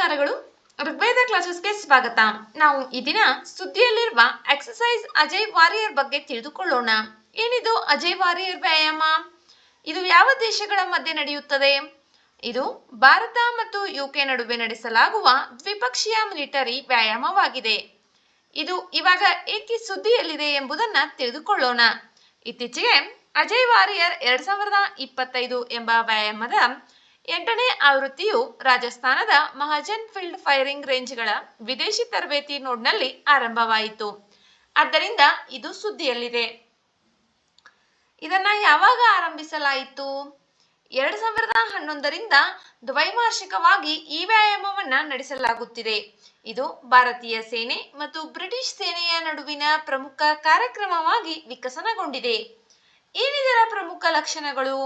ನಮಸ್ಕಾರಗಳು. ಋಗ್ವೇದ ಕ್ಲಾಸಸ್ಗೆ ಸ್ವಾಗತ. ನಾವು ಈ ದಿನ ಸುದ್ದಿಯಲ್ಲಿರುವ ಎಕ್ಸರ್ಸೈಸ್ ಅಜಯ್ ವಾರಿಯರ್ ಬಗ್ಗೆ ತಿಳಿದುಕೊಳ್ಳೋಣ. ಏನಿದು ಅಜಯ್ ವಾರಿಯರ್ ವ್ಯಾಯಾಮ? ಇದು ಯಾವ ದೇಶಗಳ ಮಧ್ಯೆ ನಡೆಯುತ್ತದೆ? ಇದು ಭಾರತ ಮತ್ತು ಯುಕೆ ನಡುವೆ ನಡೆಸಲಾಗುವ ದ್ವಿಪಕ್ಷೀಯ ಮಿಲಿಟರಿ ವ್ಯಾಯಾಮವಾಗಿದೆ. ಇದು ಇವಾಗ ಏಕೆ ಸುದ್ದಿಯಲ್ಲಿದೆ ಎಂಬುದನ್ನ ತಿಳಿದುಕೊಳ್ಳೋಣ. ಇತ್ತೀಚೆಗೆ ಅಜಯ್ ವಾರಿಯರ್ 2025 ಎಂಬ ವ್ಯಾಯಾಮದ 8ನೇ ಆವೃತ್ತಿಯು ರಾಜಸ್ಥಾನದ ಮಹಾಜನ್ ಫೀಲ್ಡ್ ಫೈರಿಂಗ್ ರೇಂಜ್ಗಳ ವಿದೇಶಿ ತರಬೇತಿ ನೋಡ್ನಲ್ಲಿ ಆರಂಭವಾಯಿತು. ಆದ್ದರಿಂದ ಇದು ಸುದ್ದಿಯಲ್ಲಿದೆ. ಇದನ್ನ ಯಾವಾಗ ಆರಂಭಿಸಲಾಯಿತು? 2011ರಿಂದ ದ್ವೈವಾರ್ಷಿಕವಾಗಿ ಈ ವ್ಯಾಯಾಮವನ್ನ ನಡೆಸಲಾಗುತ್ತಿದೆ. ಇದು ಭಾರತೀಯ ಸೇನೆ ಮತ್ತು ಬ್ರಿಟಿಷ್ ಸೇನೆಯ ನಡುವಿನ ಪ್ರಮುಖ ಕಾರ್ಯಕ್ರಮವಾಗಿ ವಿಕಸನಗೊಂಡಿದೆ. ಏನಿದರ ಪ್ರಮುಖ ಲಕ್ಷಣಗಳು?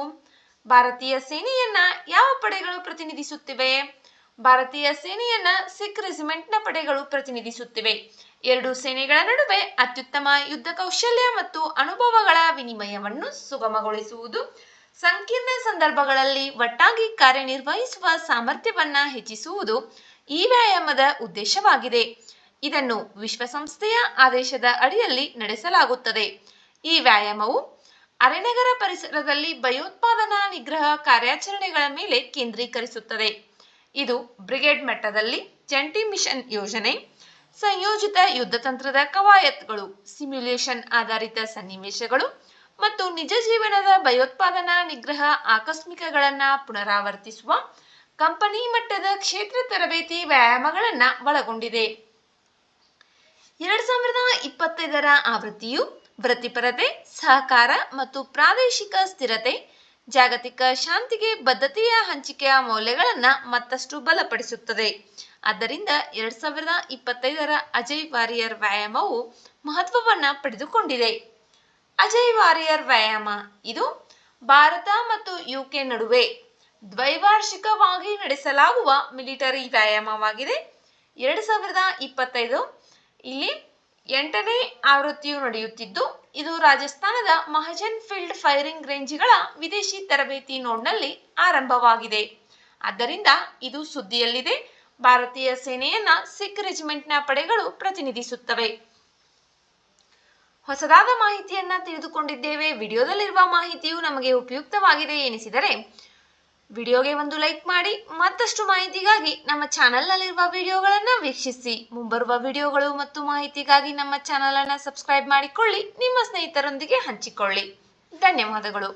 ಭಾರತೀಯ ಸೇನೆಯನ್ನ ಯಾವ ಪಡೆಗಳು ಪ್ರತಿನಿಧಿಸುತ್ತಿವೆ? ಭಾರತೀಯ ಸೇನೆಯನ್ನ ಸಿಖ್ ರೆಜಿಮೆಂಟ್ನ ಪಡೆಗಳು ಪ್ರತಿನಿಧಿಸುತ್ತಿವೆ. ಎರಡು ಸೇನೆಗಳ ನಡುವೆ ಅತ್ಯುತ್ತಮ ಯುದ್ಧ ಕೌಶಲ್ಯ ಮತ್ತು ಅನುಭವಗಳ ವಿನಿಮಯವನ್ನು ಸುಗಮಗೊಳಿಸುವುದು, ಸಂಕೀರ್ಣ ಸಂದರ್ಭಗಳಲ್ಲಿ ಒಟ್ಟಾಗಿ ಕಾರ್ಯನಿರ್ವಹಿಸುವ ಸಾಮರ್ಥ್ಯವನ್ನ ಹೆಚ್ಚಿಸುವುದು ಈ ವ್ಯಾಯಾಮದ ಉದ್ದೇಶವಾಗಿದೆ. ಇದನ್ನು ವಿಶ್ವಸಂಸ್ಥೆಯ ಆದೇಶದ ಅಡಿಯಲ್ಲಿ ನಡೆಸಲಾಗುತ್ತದೆ. ಈ ವ್ಯಾಯಾಮವು ಅರೆನಗರ ಪರಿಸರದಲ್ಲಿ ಭಯೋತ್ಪಾದನಾ ನಿಗ್ರಹ ಕಾರ್ಯಾಚರಣೆಗಳ ಮೇಲೆ ಕೇಂದ್ರೀಕರಿಸುತ್ತದೆ. ಇದು ಬ್ರಿಗೇಡ್ ಮಟ್ಟದಲ್ಲಿ ಜಂಟಿ ಮಿಷನ್ ಯೋಜನೆ, ಸಂಯೋಜಿತ ಯುದ್ಧ ತಂತ್ರದ ಕವಾಯತ್ಗಳು, ಸಿಮ್ಯುಲೇಷನ್ ಆಧಾರಿತ ಸನ್ನಿವೇಶಗಳು ಮತ್ತು ನಿಜ ಜೀವನದ ಭಯೋತ್ಪಾದನಾ ನಿಗ್ರಹ ಆಕಸ್ಮಿಕಗಳನ್ನ ಪುನರಾವರ್ತಿಸುವ ಕಂಪನಿ ಮಟ್ಟದ ಕ್ಷೇತ್ರ ತರಬೇತಿ ವ್ಯಾಯಾಮಗಳನ್ನ ಒಳಗೊಂಡಿದೆ. 2025ರ ಆವೃತ್ತಿಯು ವೃತ್ತಿಪರತೆ, ಸಹಕಾರ ಮತ್ತು ಪ್ರಾದೇಶಿಕ ಸ್ಥಿರತೆ, ಜಾಗತಿಕ ಶಾಂತಿಗೆ ಬದ್ಧತೆಯ ಹಂಚಿಕೆಯ ಮೌಲ್ಯಗಳನ್ನು ಮತ್ತಷ್ಟು ಬಲಪಡಿಸುತ್ತದೆ. ಆದ್ದರಿಂದ 2025ರ ಅಜಯ್ ವಾರಿಯರ್ ವ್ಯಾಯಾಮವು ಮಹತ್ವವನ್ನ ಪಡೆದುಕೊಂಡಿದೆ. ಅಜಯ್ ವಾರಿಯರ್ ವ್ಯಾಯಾಮ ಇದು ಭಾರತ ಮತ್ತು ಯುಕೆ ನಡುವೆ ದ್ವೈವಾರ್ಷಿಕವಾಗಿ ನಡೆಸಲಾಗುವ ಮಿಲಿಟರಿ ವ್ಯಾಯಾಮವಾಗಿದೆ. 2025 ಇಲ್ಲಿ 8ನೇ ಆವೃತ್ತಿಯು ನಡೆಯುತ್ತಿದ್ದು, ಇದು ರಾಜಸ್ಥಾನದ ಮಹಾಜನ್ ಫೀಲ್ಡ್ ಫೈರಿಂಗ್ ರೇಂಜ್ಗಳ ವಿದೇಶಿ ತರಬೇತಿ ನೋಡ್ನಲ್ಲಿ ಆರಂಭವಾಗಿದೆ. ಆದ್ದರಿಂದ ಇದು ಸುದ್ದಿಯಲ್ಲಿದೆ. ಭಾರತೀಯ ಸೇನೆಯನ್ನ ಸಿಖ್ ರೆಜಿಮೆಂಟ್ನ ಪಡೆಗಳು ಪ್ರತಿನಿಧಿಸುತ್ತವೆ. ಹೊಸದಾದ ಮಾಹಿತಿಯನ್ನ ತಿಳಿದುಕೊಂಡಿದ್ದೇವೆ. ವಿಡಿಯೋದಲ್ಲಿರುವ ಮಾಹಿತಿಯು ನಮಗೆ ಉಪಯುಕ್ತವಾಗಿದೆ ಎನಿಸಿದರೆ ವಿಡಿಯೋಗೆ ಒಂದು ಲೈಕ್ ಮಾಡಿ. ಮತ್ತಷ್ಟು ಮಾಹಿತಿಗಾಗಿ ನಮ್ಮ ಚಾನೆಲ್ನಲ್ಲಿರುವ ವಿಡಿಯೋಗಳನ್ನು ವೀಕ್ಷಿಸಿ. ಮುಂಬರುವ ವಿಡಿಯೋಗಳು ಮತ್ತು ಮಾಹಿತಿಗಾಗಿ ನಮ್ಮ ಚಾನೆಲ್ ಅನ್ನು ಸಬ್ಸ್ಕ್ರೈಬ್ ಮಾಡಿಕೊಳ್ಳಿ. ನಿಮ್ಮ ಸ್ನೇಹಿತರೊಂದಿಗೆ ಹಂಚಿಕೊಳ್ಳಿ. ಧನ್ಯವಾದಗಳು.